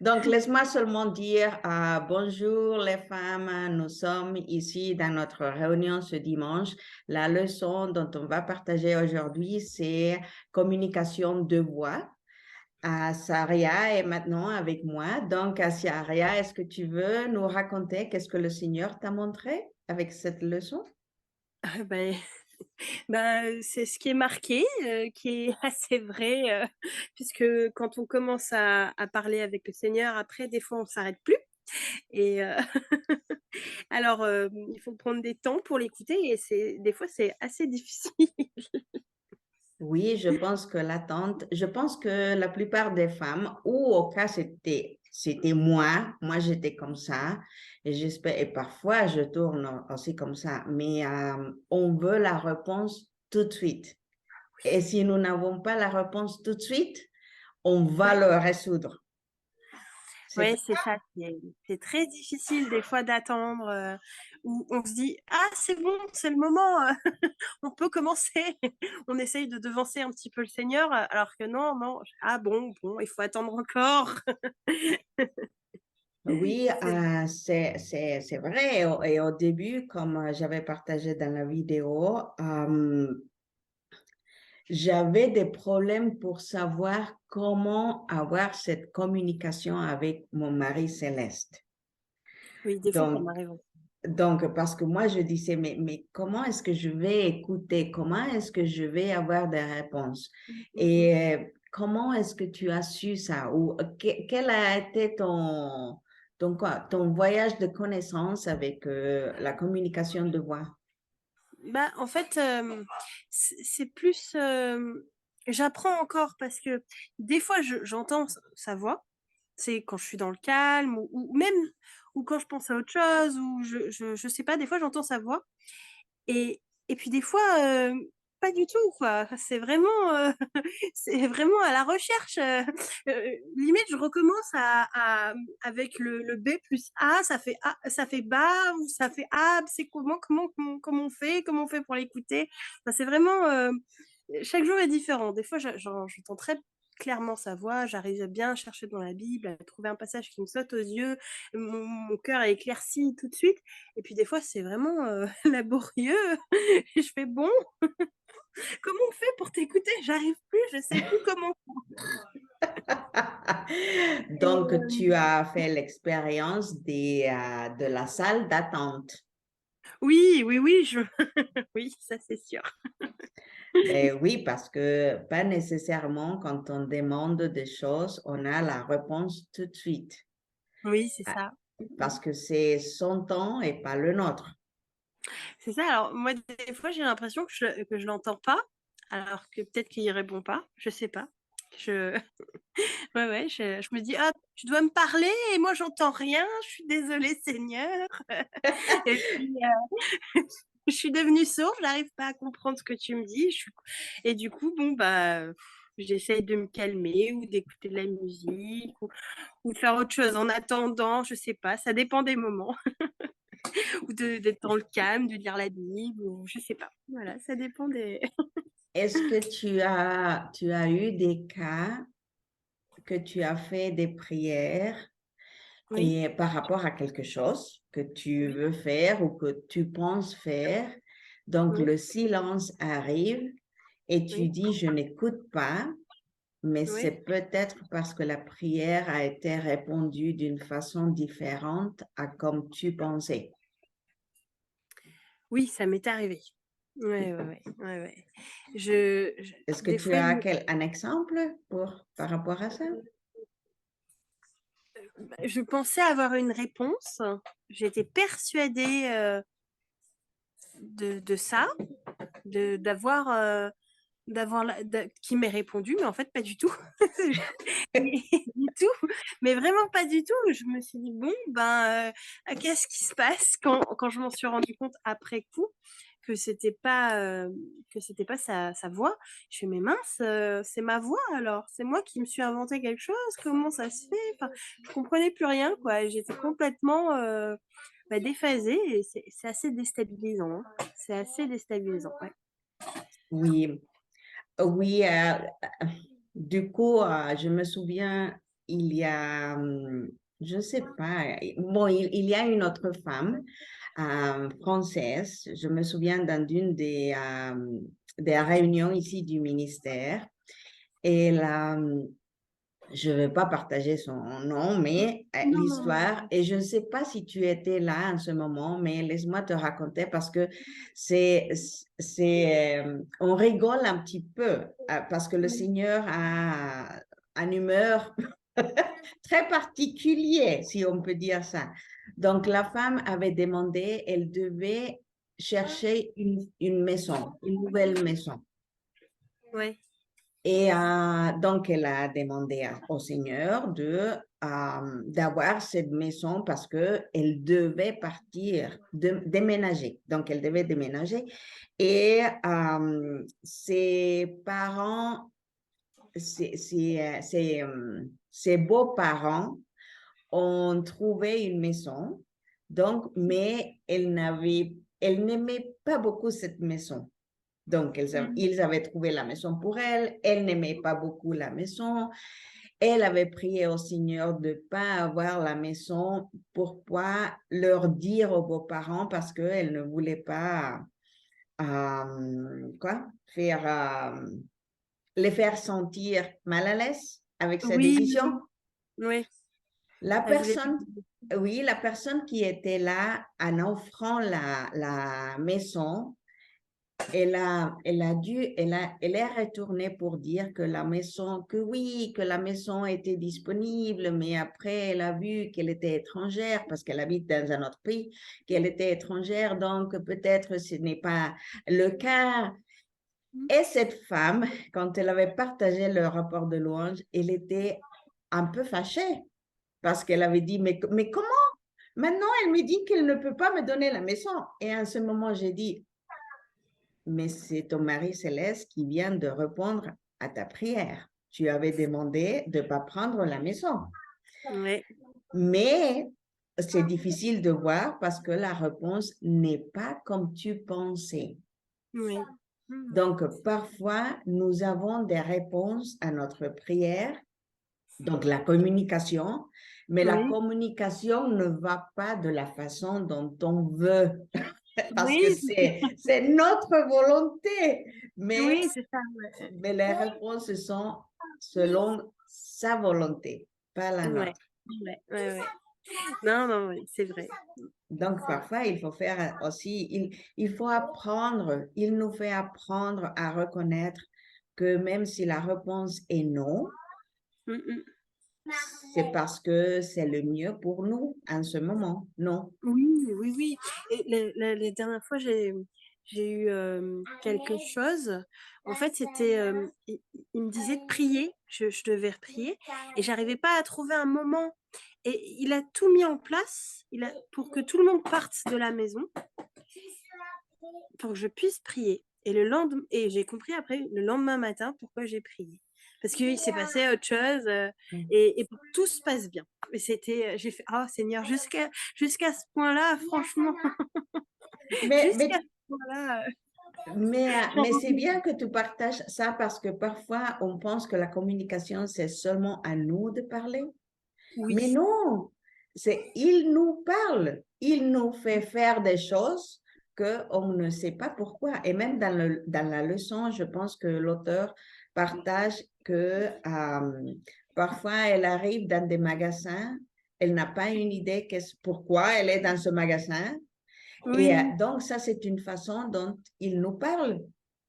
Donc, laisse-moi seulement dire bonjour les femmes, nous sommes ici dans notre réunion ce dimanche. La leçon dont on va partager aujourd'hui, c'est communication de voix. Saria est maintenant avec moi. Donc, Saria, est-ce que tu veux nous raconter qu'est-ce que le Seigneur t'a montré avec cette leçon? Ah c'est ce qui est marqué, qui est assez vrai, puisque quand on commence à parler avec le Seigneur, après, des fois, on s'arrête plus. Et alors, il faut prendre des temps pour l'écouter et des fois, c'est assez difficile. Oui, je pense que la plupart des femmes, ou au cas c'était moi j'étais comme ça, et j'espère, et parfois je tourne aussi comme ça, mais on veut la réponse tout de suite. Et si nous n'avons pas la réponse tout de suite, on va le résoudre. C'est Ouais, c'est ça, c'est très difficile des fois d'attendre, où on se dit: «Ah, c'est bon, c'est le moment, on peut commencer». On essaye de devancer un petit peu le Seigneur, alors que non, non, ah bon, il faut attendre encore. Oui, C'est c'est vrai. Et au début, comme j'avais partagé dans la vidéo, j'avais des problèmes pour savoir comment avoir cette communication avec mon mari céleste. Oui, des fois, ça Donc, m'arrive. parce que moi, je disais, mais comment est-ce que je vais écouter? Comment est-ce que je vais avoir des réponses? Mmh, mmh mh. Et comment est-ce que tu as su ça? Ou quel a été ton voyage de connaissance avec la communication de voix? En fait, c'est plus, j'apprends encore parce que des fois j'entends sa voix. C'est quand je suis dans le calme ou même ou quand je pense à autre chose ou je sais pas, des fois j'entends sa voix et puis des fois, pas du tout quoi. C'est vraiment, c'est vraiment à la recherche, limite je recommence avec le B plus A, ça fait ba ou ça fait ab, c'est comment on fait? Comment on fait pour l'écouter? C'est vraiment, chaque jour est différent. Des fois j'entends très clairement sa voix, j'arrive à bien chercher dans la Bible, à trouver un passage qui me saute aux yeux, mon cœur est éclairci tout de suite et puis des fois c'est vraiment, laborieux et je fais: «Bon, comment on fait pour t'écouter? J'arrive plus, je sais plus comment». Et Donc, tu as fait l'expérience de la salle d'attente. oui, oui, oui, je oui, ça c'est sûr. Ben oui, parce que pas nécessairement quand on demande des choses, on a la réponse tout de suite. Oui, c'est Ah, ça. Mmh mh. parce que c'est son temps et pas le nôtre. C'est ça, alors moi des fois j'ai l'impression que je l'entends pas, alors que peut-être qu'il répond pas, je sais pas. Je ouais, ouais, je me dis: «Ah, tu dois me parler et moi j'entends rien, je suis désolée Seigneur». Et puis, je suis devenue sourde, j'arrive pas à comprendre ce que tu me dis, je suis et du coup, j'essaye de me calmer ou d'écouter de la musique ou de faire autre chose en attendant, je sais pas, ça dépend des moments ou de d'être dans le calme, de lire la Bible ou je sais pas. Voilà, ça dépend des Est-ce que tu as eu des cas que tu as fait des prières oui, et par rapport à quelque chose que tu oui, veux faire ou que tu penses faire, donc oui, le silence arrive et tu oui, dis, je n'écoute pas, mais oui. c'est peut-être parce que la prière a été répondue d'une façon différente à comme tu pensais. Oui, ça m'est arrivé. Ouais, ouais, ouais, ouais, ouais. Je Est-ce que des tu fois, as un exemple par rapport à ça? je pensais avoir une réponse. J'étais persuadée, de ça, de d'avoir la qui m'ait répondu, mais en fait pas du tout. Mais du tout, mais vraiment pas du tout. Je me suis dit: «Bon, qu'est-ce qui se passe?» Quand je m'en suis rendu compte après coup que c'était pas sa voix, je fais: «Mais mince, c'est ma voix alors? C'est moi qui me suis inventé quelque chose? Comment ça se fait?» Enfin, je comprenais plus rien quoi et j'étais complètement, déphasée et c'est assez déstabilisant, hein. C'est assez déstabilisant, ouais. Oui, oui. Du coup, je me souviens il y a, je ne sais pas, bon, il y a une autre femme française, je me souviens dans une des réunions ici du ministère, et là, je ne vais pas partager son nom, mais Non, non, non. l'histoire, et je ne sais pas si tu étais là en ce moment, mais laisse-moi te raconter parce que on rigole un petit peu parce que le Oui. Seigneur a une humeur très particulier, si on peut dire ça. Donc, la femme avait demandé, elle devait chercher une maison, une nouvelle maison. Ouais. Et donc, elle a demandé au Seigneur d'avoir cette maison parce qu'elle devait partir, déménager. Donc, elle devait déménager. Et ses parents, ses beaux-parents ont trouvé une maison. Donc, mais elle n'aimait pas beaucoup cette maison. Donc, ils avaient trouvé la maison pour elle. Elle n'aimait pas beaucoup la maison. Elle avait prié au Seigneur de ne pas avoir la maison. Pourquoi leur dire aux beaux-parents? Parce qu'elle ne voulait pas les faire sentir mal à l'aise avec sa Oui, décision. oui. La Elle voulait pas. personne, oui, la personne qui était là en offrant la maison, elle est retournée pour dire que que la maison était disponible, mais après, elle a vu qu'elle était étrangère parce qu'elle habite dans un autre pays, qu'elle était étrangère, donc peut-être ce n'est pas le cas. Et cette femme, quand elle avait partagé le rapport de louange, elle était un peu fâchée parce qu'elle avait dit, mais comment? Maintenant, elle me dit qu'elle ne peut pas me donner la maison. Et à ce moment, j'ai dit, mais c'est ton mari céleste qui vient de répondre à ta prière. Tu avais demandé de ne pas prendre la maison. Ouais. Mais c'est difficile de voir parce que la réponse n'est pas comme tu pensais. Oui. Donc, parfois, nous avons des réponses à notre prière, donc la communication, mais la Oui. communication ne va pas de la façon dont on veut. Parce que Oui, c'est notre volonté, oui, c'est ça. Ouais. mais les réponses sont selon sa volonté, pas la Ouais. nôtre. Ouais, ouais, ouais. Non, non, oui, c'est vrai. Donc, parfois, il faut faire aussi, il faut apprendre, il nous fait apprendre à reconnaître que même si la réponse est non, Mm. c'est parce que c'est le mieux pour nous en ce moment, non? Oui, oui, oui. Et les dernières fois, j'ai eu quelque chose. En fait, c'était, il me disait de prier. Je devais prier et j'arrivais pas à trouver un moment. Et il a tout mis en place. Pour que tout le monde parte de la maison, pour que je puisse prier. Et le lendemain, et j'ai compris après le lendemain matin pourquoi j'ai prié. Parce qu'il s'est passé autre chose et pour que tout se passe bien. Mais c'était, j'ai fait, oh Seigneur, jusqu'à ce point-là, franchement, Mais, jusqu'à mais ce point-là. Mais c'est bien que tu partages ça parce que parfois on pense que la communication, c'est seulement à nous de parler. Oui, Mais non, il nous parle, il nous fait faire des choses qu'on ne sait pas pourquoi. Et même dans la leçon, je pense que l'auteur partage que parfois elle arrive dans des magasins, elle n'a pas une idée pourquoi elle est dans ce magasin. Et oui, donc, ça, c'est une façon dont il nous parle.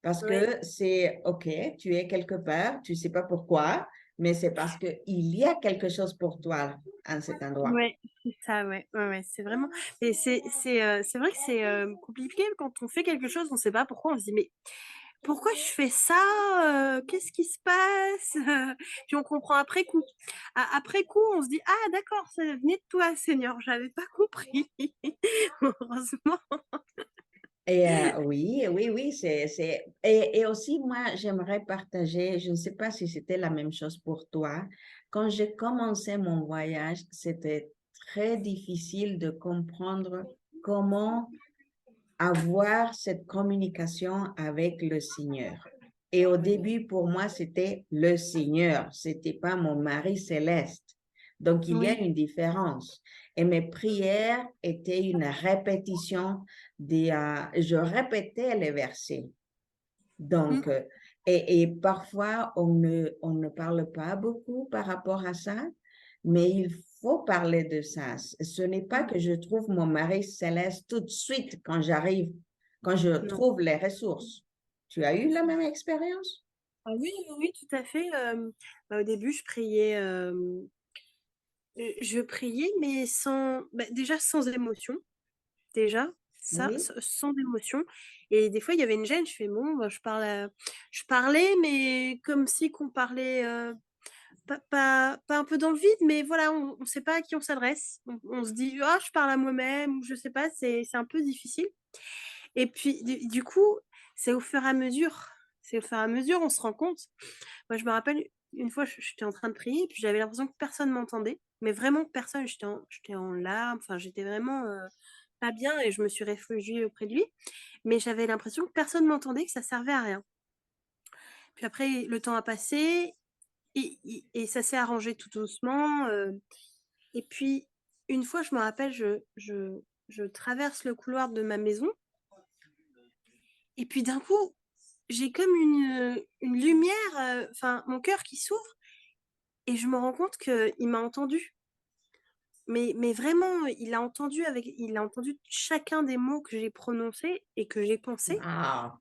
Parce oui, que c'est, OK, tu es quelque part, tu ne sais pas pourquoi, mais c'est parce qu'il y a quelque chose pour toi en cet endroit. ouais, c'est ça, ouais, ouais, ouais, c'est vraiment. Et c'est vrai que c'est compliqué quand on fait quelque chose, on ne sait pas pourquoi, on se dit, mais pourquoi je fais ça? Qu'est-ce qui se passe? Puis on comprend après coup. Après coup, on se dit, ah d'accord, ça venait de toi, Seigneur, j'avais pas compris. Heureusement. Et oui, oui, oui, et aussi, moi, j'aimerais partager, je ne sais pas si c'était la même chose pour toi. Quand j'ai commencé mon voyage, c'était très difficile de comprendre comment avoir cette communication avec le Seigneur. Et au début, pour moi, c'était le Seigneur, c'était pas mon mari céleste. Donc, il y a Oui. une différence. Et mes prières étaient une répétition je répétais les versets. Mm. Donc, et parfois, on ne parle pas beaucoup par rapport à ça, mais il faut parler de ça. Ce n'est pas que je trouve mon mari céleste tout de suite quand j'arrive, quand je Non. trouve les ressources. Tu as eu la même expérience? Ah oui, oui, oui, tout à fait. Au début, je priais, mais déjà sans émotion. Déjà, ça, Oui. sans émotion. Et des fois, il y avait une gêne. Je fais, bon, bah, je parlais, mais comme si qu'on parlait, pas un peu dans le vide, mais voilà, on ne sait pas à qui on s'adresse. On se dit, ah, je parle à moi-même, ou je sais pas, c'est un peu difficile. Et puis, du coup, c'est au fur et à mesure. C'est au fur et à mesure, on se rend compte. Moi, je me rappelle, une fois, j'étais en train de prier, puis j'avais l'impression que personne m'entendait. Mais vraiment personne. J'étais en larmes. Enfin, j'étais vraiment pas bien et je me suis réfugiée auprès de lui. Mais j'avais l'impression que personne m'entendait, que ça servait à rien. Puis après, le temps a passé et ça s'est arrangé tout doucement. Et puis, une fois, je me rappelle, je traverse le couloir de ma maison. Et puis d'un coup, j'ai comme une lumière, enfin, mon cœur qui s'ouvre et je me rends compte qu'il m'a entendu. Mais vraiment, il a entendu chacun des mots que j'ai prononcés et que j'ai pensés. Ah,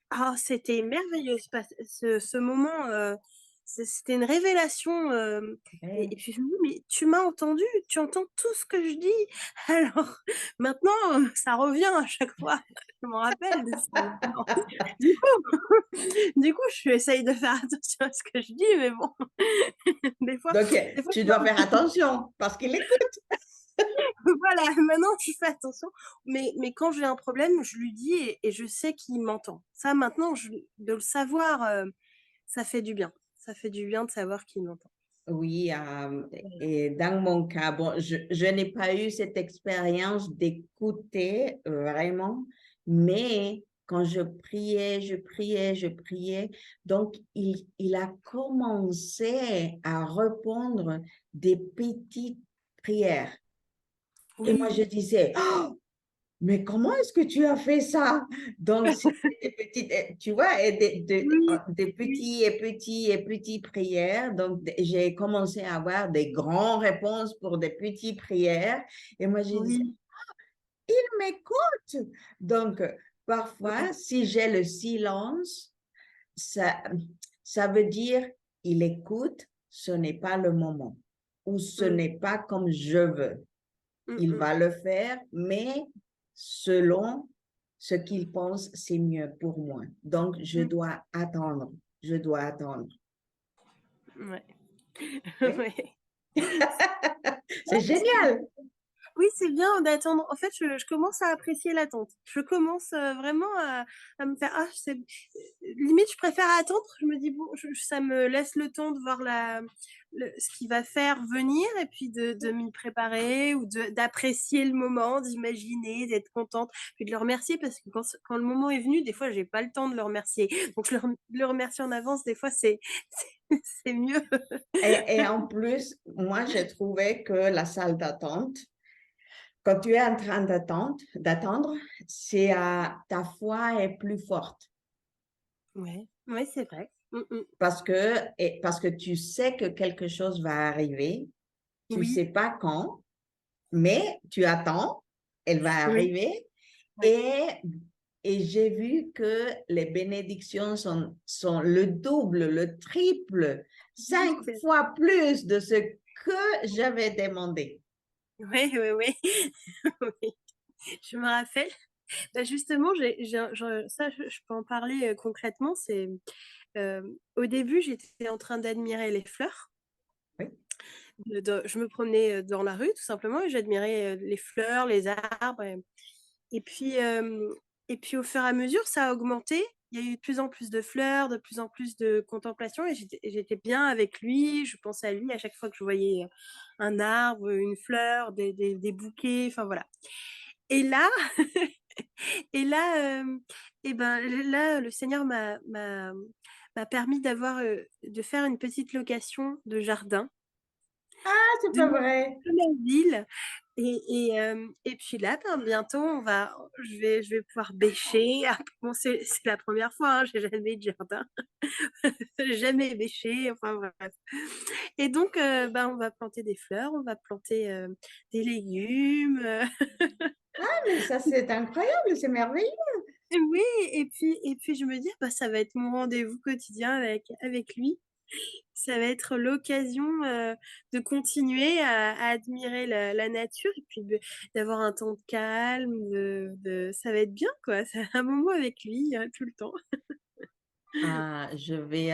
Ah, c'était merveilleux ce moment. C'était une révélation. Et ouais. puis je me dis, mais tu m'as entendu, tu entends tout ce que je dis. Alors maintenant, ça revient à chaque fois. Je m'en rappelle de ça maintenant. Du coup, du coup, je essaye de faire attention à ce que je dis, mais bon, des fois, Donc, des fois, tu dois faire attention parce qu'il écoute. voilà, maintenant je fais attention. Mais quand j'ai un problème, je lui dis et je sais qu'il m'entend. Ça, maintenant, de le savoir, ça fait du bien. Ça fait du bien de savoir qu'il m'entend. Oui, et dans mon cas, bon, je n'ai pas eu cette expérience d'écouter vraiment, mais quand je priais, je priais, je priais, donc il a commencé à répondre des petites prières. Et moi, je Oui, disais, oh, mais comment est-ce que tu as fait ça? Donc, c'était des petites, tu vois, et oui, des oui, petits et petits et petits prières. Donc, j'ai commencé à avoir des grandes réponses pour des petites prières. Et moi, je disais, oui, il m'écoute. Donc, ouais. parfois, si j'ai le silence, ça, ça veut dire, il écoute, ce n'est pas le moment. Ou ce Mm, n'est pas comme je veux. mm, Il mm, va le faire, mais selon ce qu'il pense, c'est mieux pour moi. Donc, je mm. dois attendre. Je dois attendre. Ouais. Ok? Ouais. C'est génial. Oui, c'est bien d'attendre. En fait, je commence à apprécier l'attente. Je commence vraiment à me faire. Ah, limite, je préfère attendre. Je me dis, bon, ça me laisse le temps de voir ce qui va faire venir et puis de m'y préparer ou d'apprécier le moment, d'imaginer, d'être contente, puis de le remercier parce que quand le moment est venu, des fois, j'ai pas le temps de le remercier. Donc, le remercier en avance, des fois, c'est mieux. Et en plus, moi, j'ai trouvé que la salle d'attente, quand tu es en train d'attendre, c'est ta foi est plus forte Ouais, ouais, c'est vrai. Mm, mm. parce que tu sais que quelque chose va arriver. Tu sais Oui, pas quand, mais tu attends, elle va oui. arriver. Ouais. Et, et j'ai vu que les bénédictions sont le double, le triple, Oui, 5 fois plus de ce que j'avais demandé. oui, oui, oui. Oui. Je me rappelle. Bah, justement, ça, je peux en parler concrètement. Au début, j'étais en train d'admirer les fleurs. Oui, Je me promenais dans la rue, tout simplement, et j'admirais les fleurs, les arbres. Et puis, au fur et à mesure, ça a augmenté. Il y a eu de plus en plus de fleurs, de plus en plus de contemplation, et j'étais bien avec lui. Je pensais à lui à chaque fois que je voyais un arbre, une fleur, des bouquets, enfin voilà. Et là, Et là, là, le Seigneur m'a permis de faire une petite location de jardin Ah, c'est de pas vrai. de la ville. Et puis là, ben, bientôt, je vais pouvoir bêcher. Ah, bon, c'est la première fois, hein, j'ai jamais eu de jardin, jamais bêché, enfin bref. Et donc, ben, on va planter des fleurs, on va planter des légumes. Ah, mais ça, c'est incroyable, c'est merveilleux. Oui, et puis je me dis, bah, ça va être mon rendez-vous quotidien avec lui. Ça va être l'occasion de continuer à admirer la nature et puis d'avoir un temps de calme. Ça va être bien, quoi. C'est un moment avec lui tout le temps. Ah, je vais...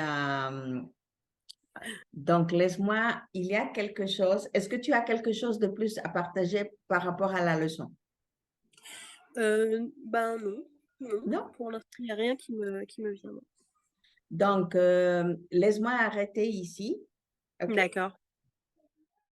donc, laisse-moi, il y a quelque chose. Est-ce que tu as quelque chose de plus à partager par rapport à la leçon? Ben non, non. Non? Pour l'instant, il n'y a rien qui me vient. Non. Donc, laisse-moi arrêter ici. OK? D'accord.